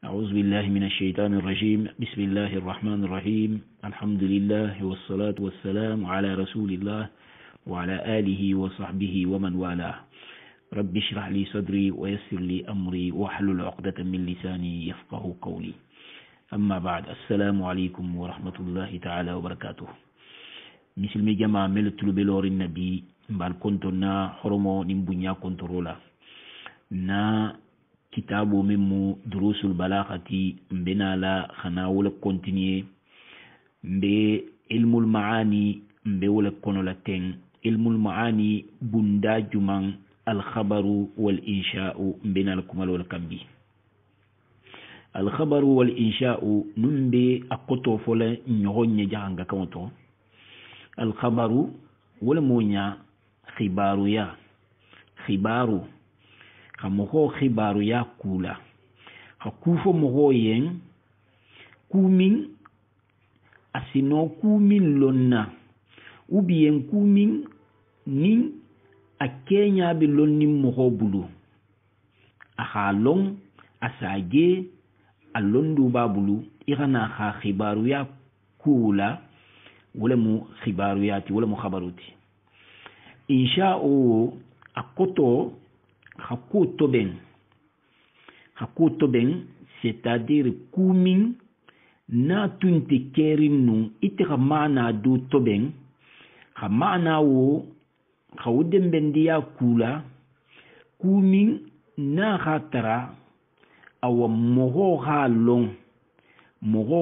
أعوذ بالله من الشيطان الرجيم بسم الله الرحمن الرحيم الحمد لله والصلاة والسلام على رسول الله وعلى آله وصحبه ومن والاه رب اشرح لي صدري ويسر لي أمري واحلل عقدة من لساني يفقه قولي أما بعد السلام عليكم ورحمة الله تعالى وبركاته مثل ما جمع ملت بلور النبي بال كنتنا حرمو نمبنيا كنترولا نا kitabu min mu durusul balaghati mbena la khana wala continuer mbe ilmul maani mbe wala kono la ten ilmul maani bunda juman al khabaru wal insha'u mbena la kumal wala kambi al khabaru wal insha'u numbe akoto fola nyogonye janga kamoto al khabaru wala monya khibaru ya khibaru kamoho khibaru ya kula hakufo moho yen kumin asino kumin lonna ubien kumin nin akenya bi lonni moho bulu akhalong asage alondu babulu irana kha khibaru ya kula wala mu khibaru yati wala mu khabaruti insha'u akoto hakuto ben c'est-à-dire kumin na tunte kerin nun ite mana do toben mana wo khawden bendiya kula kumin na khatara aw moho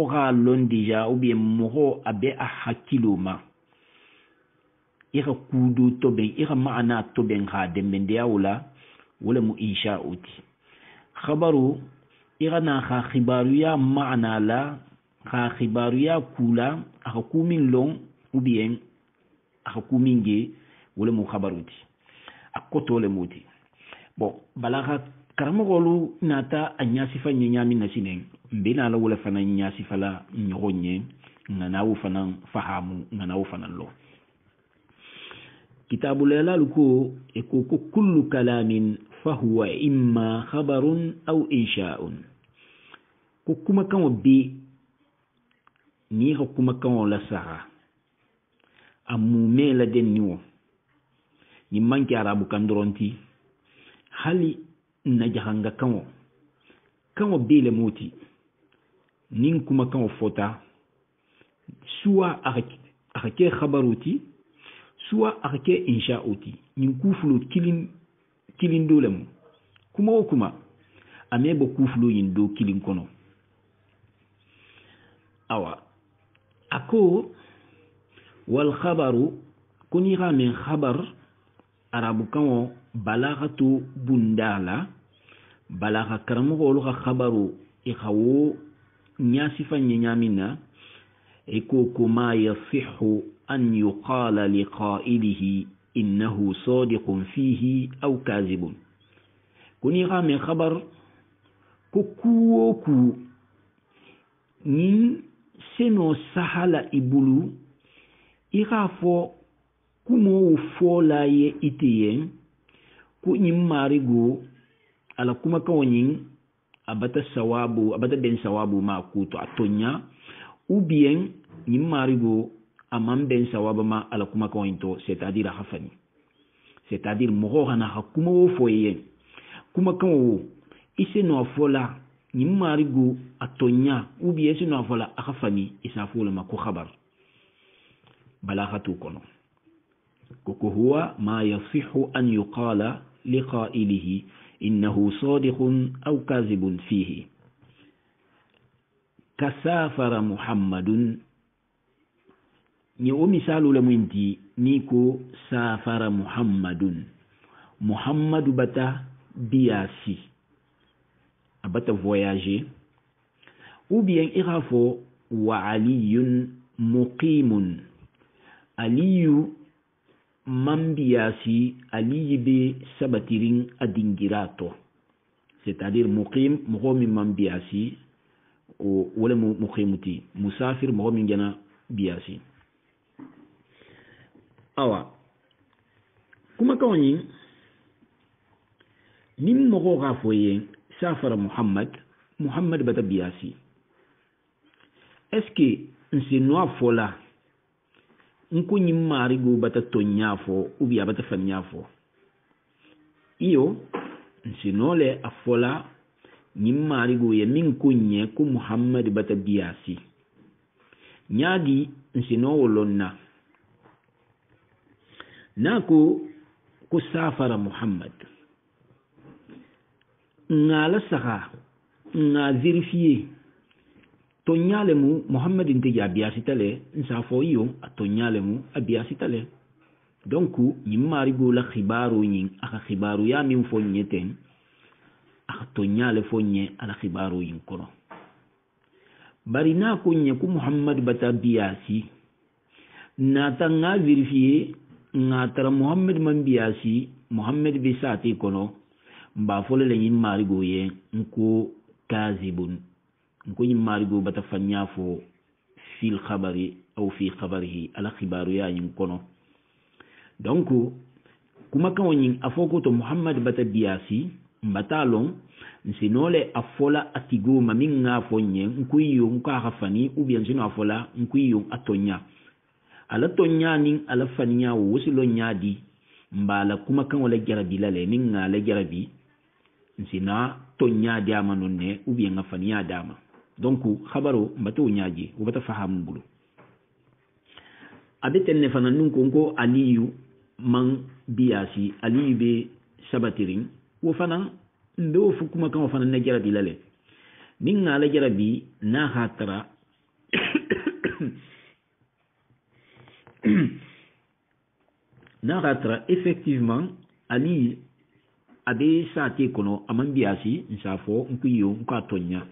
halon déjà ou bien moho abe a hakiloma ira kudu toben ira mana toben ha dembendiya wala mu insha'uti khabaru irana kha khibaru ya ma'ana la kha khibaru ya kula akumin long ou bien akuminge wala mu khabaruti akoto le muti bon balagha karamogolu nata anyasifa nyami nasinen mbina la wala fana nyasifa la nyogonye ngana wu fana fahamu ngana wu fana lo كتاب لالكو يكو كل كلام فهو إما خبر أو إنشاء كما كان بي نيه كما كان لسرا أمومي لدن نيو نمان كي عربو كاندرونتي هل نجحنغا كان بي لموتي نين كما كان فوتا سوا أخكي خبروتي suwa akake insha'uti nin kufulu kilin dole mu kuma ameba kufulu yin do kilin kono awa ako wal khabaru kuni ha min khabar arabu kan balaghatu bundala balagha karamo lo khabaru ikhawo nyasifa nyamina eko kuma yasihu أن يقال لقائله إنه صادق فيه أو كاذب كوني غامي خبر كوكوكو نين سنو سهل إبلو إغافو كمو فولاي إتيين كو نماريغو على كما كونين أبتا بين سوابو ما كوتو أتونيا ou bien نماريغو amam ben sawaba ma ala kuma kawinto c'est-à-dire hafani c'est-à-dire moho hana hakuma wo foye kuma kawo ise no fola ni marigo atonya ubi ise no fola hafani isafula ma ko khabar balaghatu kono koko huwa ma yasihu an yuqala liqa'ilihi innahu sadiqun aw kadhibun fihi kasafara muhammadun ni o misalu la mwinti niko safara muhammadu bata biasi abata voyager ou bien irafo wa aliyun muqimun aliyu mambiasi aliyibe sabatirin adingirato c'est-à-dire muqim mohomi mambiasi o wala muqimuti musafir mohomi ngena biasi awa kuma kawani nim mogo gafoye safara muhammad muhammad bata biyasi est-ce que nsi no fola nko nyimarigo bata tonyafo ubi abata fanyafo iyo nsi no le afola nyimarigo ye min kunye ku muhammad bata biyasi nyadi nsi no wolonna nako ku safara muhammad ngala saka nga vérifier tonyale mu muhammad inte ya biasitale nsafo iyo atonyale mu abiasitale donc nyimari go la khibaru nyin aka khibaru ya min fo nyeten aka tonyale fo nye ala khibaru yin kono bari na ko nye ku muhammad bata biasi na ta nga vérifier nga tara muhammad man biasi muhammad bi sati kono mba fole le nyimari go ye nko kazibun nko nyimari go bata fanyafo fil khabari au fi khabarihi ala khibaru ya yin kono donc kuma kan woni afoko to muhammad bata biasi mbatalon nsinole afola atigo maminga fonye nkuyo nka hafani ubien sino afola nkuyo atonya ala tonya nin ala faniya wosilo nyadi mbala kuma kan wala jarabi lale ninga la jarabi nsina tonya diama nonne ubien ngafaniya dama donc khabaro mbato nyaji ubata fahamu bulu abeten ne fana nun ko aliyu man biasi aliyu be sabatirin wo fana ndo fukuma kan fana na jarabi lale ninga la jarabi na hatara na hatara effectivement ali abe sate kono aman biasi nsafo nkuyo nkatonya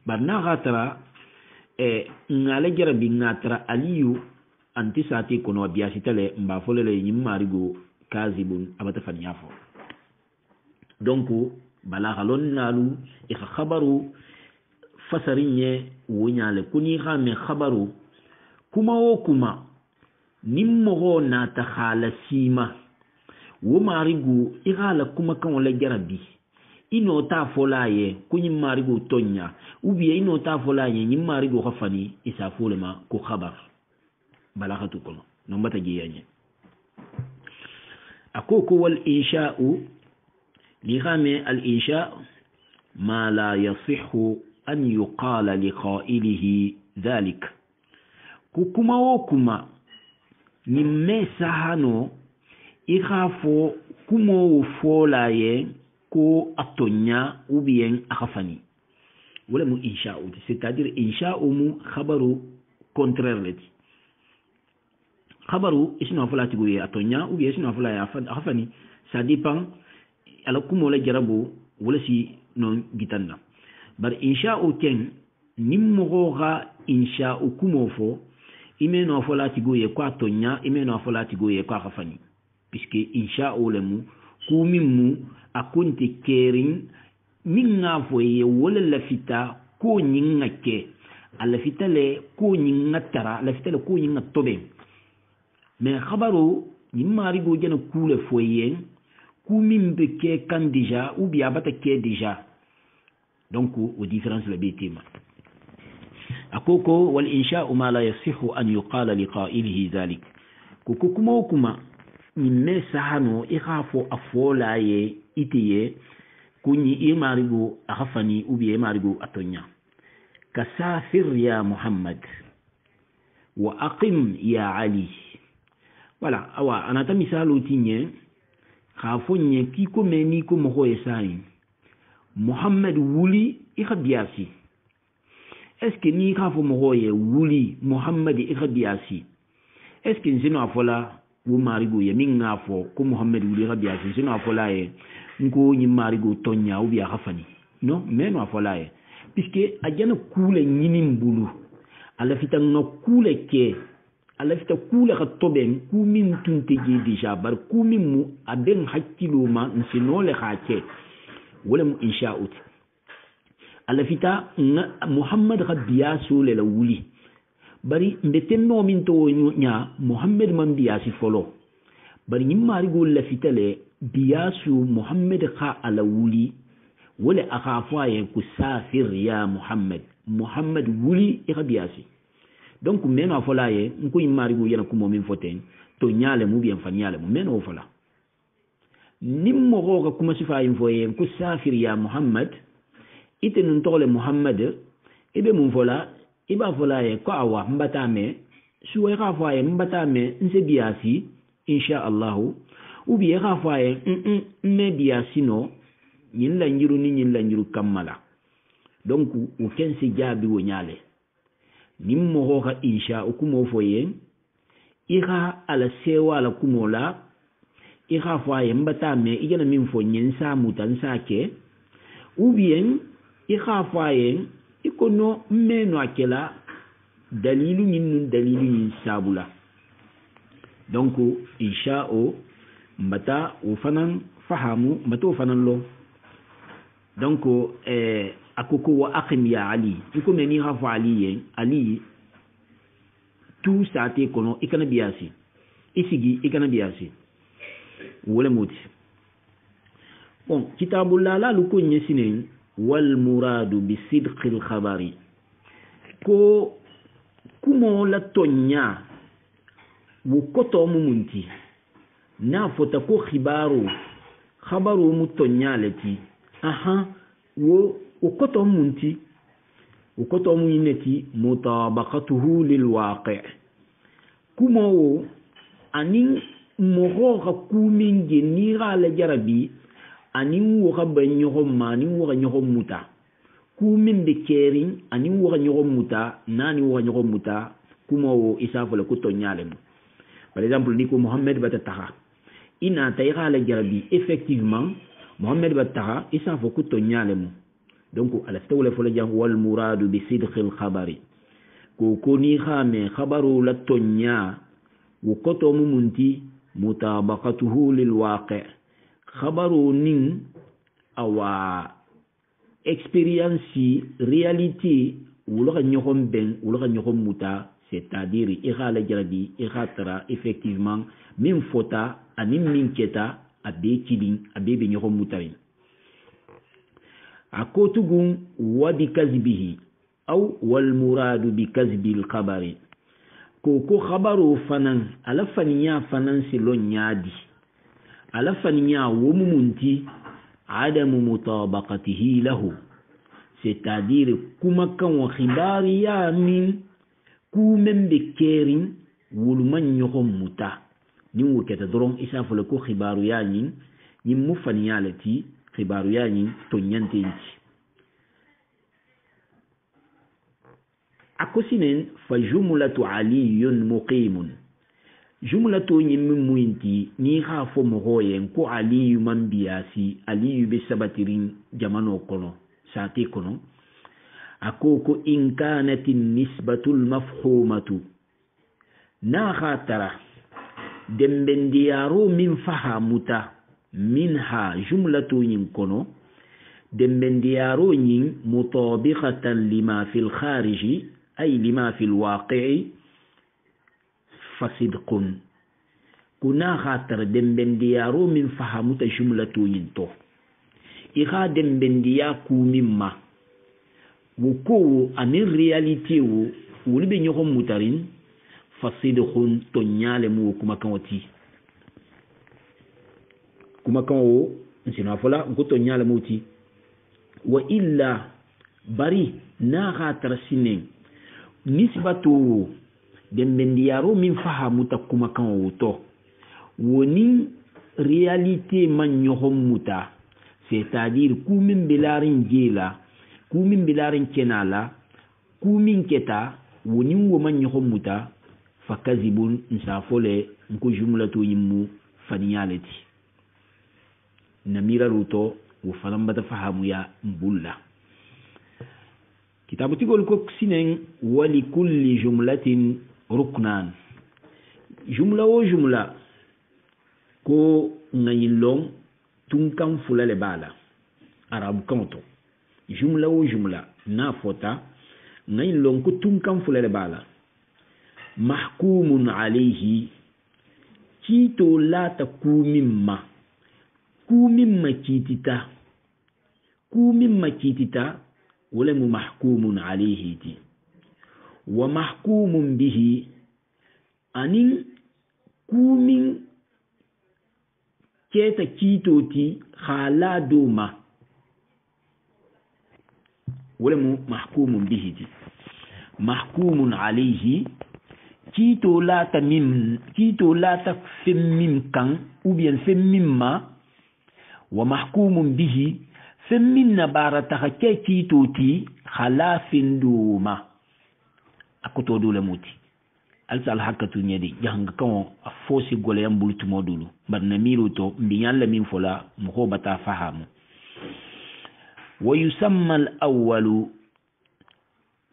barna hatara ngala jarabi ngatra aliyu anti sate kono biasi tale mba folele nyimarigo kazibun abata fanyafo donc bala halon nalu e khabaru fasarinye wonyale kuni khame khabaru kuma wo kuma nimmo na ta khala sima wo marigu igala kuma kan wala jarabi ino ta folaye kunyi marigu tonya ubiye ino ta folaye nyi marigu khafani isa folema ko khabar bala khatu kono no mbata jiyanye akoko wal insha'u لغامي الإنشاء ما لا يصح أن يقال لقائله ذلك كوكما وكما نمي سهانو إخافو كمو فولاي كو أتونيا وبين أخفاني ولا مو إنشاء c'est-à-dire إنشاء مو خبرو contraire لدي خبرو إسنا فولا تقولي أتونيا وبين إسنا فولا أخفاني ça dépend ala kumo la jarabo wala si non gitanna bar insha'u ken nimmo ga insha'u kumo fo imeno fo lati goye kwa tonya imeno fo lati goye kwa khafani puisque insha'u lemu kumimmu akunti kerin minga fo ye wala la fita ko nyinga ke ala fitale ko nyinga tara la fitale ko nyinga tobe mais khabaru nimari go jena kule fo ye kumin be ke kan déjà ou bien bata ke déjà donc au différence la bitima akoko wal insha'u ma la yasihu an yuqala liqa'ilihi dhalik koko kuma nimme sahano ikhafo afola ye itiye kunyi imarigo akhafani ou bien imarigo atonya kasafir ya muhammad wa aqim ya ali voilà awa anata misalu tinye khafonye kiko meni ko mo esai muhammad wuli ikhabiasi est-ce que ni khafo mo wuli muhammad ikhabiasi est-ce que nzino afola wo marigo ye mingafo ko muhammad wuli ikhabiasi nzino afola ye nko nyi marigo tonya ou bien khafani non mais no afola ye puisque ajana kule nyini mbulu ala fitan no kule ke ala fita kula ka toben ku min tunte je déjà bar ku min mu aben hakkilo ma nsino le khake wala mu insha'ut ala fita muhammad khabiya sole la wuli bari mbeten no min to nya muhammad man biya si folo bari nyim mari go la fita le biya su muhammad kha ala wuli wala akhafaye ku safir ya muhammad wuli irabiasi donc meno afolaye nko imari go yana kumo min foten to nyale mu bien fanyale mu meno fola nimmo go kuma sifa infoye ku safir ya muhammad ite nun tole muhammad ibe mun fola iba folaye ko awa mbatame suwe khafaye mbatame nse biasi insha Allah ou bien khafaye me biasi no ñin la njiru ni ñin la njiru kammala donc o kensi jaabi wo ñaale nim mo hoka insha o kumo foye ira ala sewa la kumola ira faye mbata me igana min fo ñen sa mutan sake ou bien ira faye ikono meno akela dalilu ñin sabula donc insha o mbata o fanan fahamu mbata o fanan lo donc akoko wa aqim ya ali iko meni hafa ali tout ça te kono ikana biasi isigi ikana biasi wala moti bon kitabul la lu ko nyesine wal muradu bi sidqil khabari ko kumo la tonya wo koto mumunti na fota ko khabaru mu tonya lati aha wo ukoto munti ukoto muneti mutabaqatuhu lilwaqi' kumo anin moho kumin genira la jarabi anin wo banyo mani wo nyo muta kumin de kerin anin wo nyo muta nani wo nyo muta kumo isafu la kuto nyalem par exemple ni ko Muhammad batataha ina tayra la jarabi effectivement Muhammad battaha isa fo kuto nyalemu donc ala stawla fo la jang wal muradu bi sidqil khabari ko koni khame khabaru la tonya wo koto mumunti mutabaqatuhu lil waqi' khabaru nin awa experience reality wula nyохom ben wula nyохom muta c'est-à-dire irala jarabi iratara effectivement min fota anin min keta abe kilin abe be nyoko mutarin akotugun wa bi kazbihi aw wal muradu bi kazbil khabari ko khabaru fanan ala faniya fanan silon nyadi ala faniya wo mumunti adamu mutabaqatihi lahu c'est-à-dire kuma kan wa khibari ya min kumen be kerin wulman nyoko muta ni wo keta doron isa fole ko khibaru yani ni mu faniyalati khibaru yani to nyante nti akosinen fa jumlatu aliyun muqimun jumlatu nyimmi muinti ni khafo mohoyen ko aliyu man biyasi aliyu be sabatirin jamano kono sati kono akoko in kanatin nisbatul mafhumatu na khatara dembendiyaro min fahamuta minha jumlatu yin kono dembendiyaro yin mutabiqatan lima fil khariji ay lima fil waqi'i fasidqun kuna khatar dembendiyaro min fahamuta jumlatu yin to iha dembendiya ku mimma wuko anin reality wo wulbe nyoko mutarin fasidkhun to nyale mu kuma kan wo nsina fola ngo to nyale muti wa illa bari na khatar sinen nisbatu dembendiyaro min fahamuta kuma kan wo to woni reality man nyoko muta c'est-à-dire kumin bilarin jela kumin bilarin kenala kumin keta woni wo man nyoko muta fakazibun nsafole nko jumlatu yimmu faniyalati namira ruto wo falambata fahamu ya mbulla kitabu tigol ko sinen wali kulli jumlatin ruknan jumla wo jumla ko ngayilong tunkan fulale bala arabu kanto jumla wo jumla na fota ngayilong ko tunkan fulale bala mahkumun alayhi kito la ta kumimma kitita kumin makitita wala mu mahkumun alayhi ti wa mahkumun bihi anin kumin keta kitoti khala doma wala mu mahkumun bihi ti mahkumun alayhi kito la ta femmim kan ou bien femmim ma wa mahkumun bihi femmin na barata ke kitoti khalafin duma akoto dole muti alsal hakatu nyedi jang kan fosi gole yam bultu modulu bar na miruto mbiyan la min fola mo bata fahamu wa yusamma al awwalu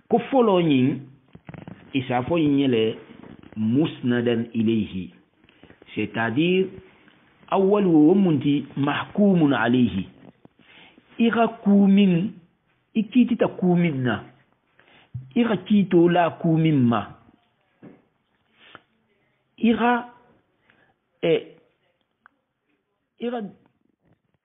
ko folo nyin isa fo nyele musnadan ilayhi c'est-à-dire awwal wa munti mahkumun alayhi ira kumin ikiti ta kuminna ira kito la kumimma ira